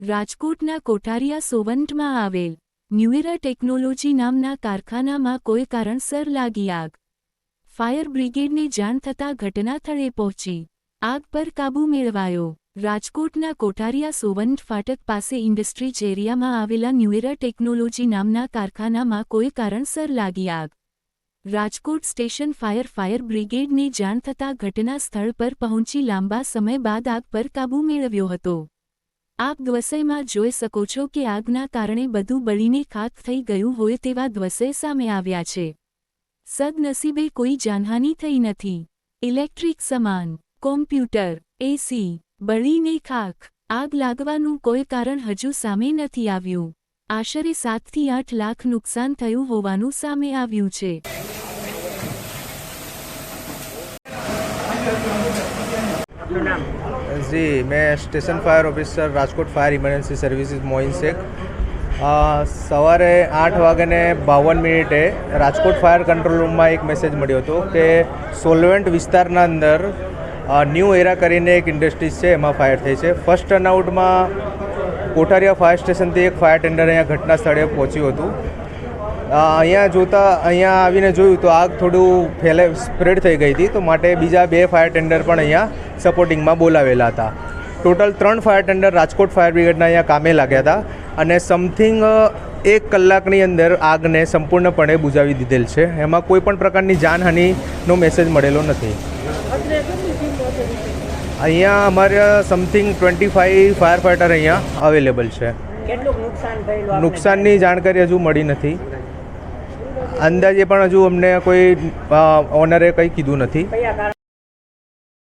રાજકોટના કોઠારિયા સોવંટમાં આવેલ ન્યુએરા ટેકનોલોજી નામના કારખાનામાં કોઈ કારણસર લાગી આગ. ફાયર બ્રિગેડને જાણ થતાં ઘટનાસ્થળે પહોંચી આગ પર કાબૂ મેળવાયો. રાજકોટના કોઠારિયા સોવંટ ફાટક પાસે ઇન્ડસ્ટ્રીઝ એરિયામાં આવેલા ન્યુએરા ટેકનોલોજી નામના કારખાનામાં કોઈ કારણસર લાગી આગ. રાજકોટ સ્ટેશન ફાયર બ્રિગેડને જાણ થતાં ઘટના સ્થળ પર પહોંચી લાંબા સમય બાદ આગ પર કાબૂ મેળવ્યો હતો. આપ દ્રશ્યમાં જોઈ શકો છો કે આગના કારણે બધું બળીને ખાખ થઈ ગયું હોય તેવા દ્રશ્ય સામે આવ્યા છે. સદનસીબે કોઈ જાનહાનિ થઈ નથી. ઇલેક્ટ્રિક સામાન, કોમ્પ્યુટર, એસી બળીને ખાખ. આગ લાગવાનું કોઈ કારણ હજુ સામે નથી આવ્યું. આશરે 7 થી 8 લાખ નુકસાન થયું હોવાનું સામે આવ્યું છે. जी, मैं station fire officer Rajkot fire emergency services Moin Shaikh. સવારે 8:52 રાજકોટ ફાયર કંટ્રોલ રૂમમાં એક મેસેજ મળ્યો હતો કે સોલવેન્ટ વિસ્તારના અંદર ન્યૂ એરા કરીને એક ઇન્ડસ્ટ્રીઝ છે, એમાં ફાયર થઈ છે. ફર્સ્ટ ટર્નઆઉટમાં કોઠારિયા ફાયર સ્ટેશનથી એક ફાયર ટેન્ડર અહીંયા ઘટના સ્થળે પહોંચ્યું હતું. અહીંયા આવીને જોયું તો આગ થોડું સ્પ્રેડ થઈ ગઈ હતી, તો માટે બીજા 2 ફાયર ટેન્ડર પણ અહીંયા સપોર્ટિંગમાં બોલાવેલા હતા. Total 3 fire tender Rajkot fire બ્રિગેડના અહીંયા કામે લાગ્યા હતા અને સમથિંગ 1 કલાકની અંદર આગને સંપૂર્ણપણે બુઝાવી દીધેલ છે. એમાં કોઈ પણ પ્રકારની જાનહાનિનો મેસેજ મળેલો નથી. અહીંયા અમારે સમથિંગ 25 ફાયર ફાઇટર અહીંયા અવેલેબલ છે. નુકસાનની જાણકારી હજુ મળી નથી. અંદાજે પણ હજુ અમને કોઈ ઓનરે કંઈ કીધું નથી.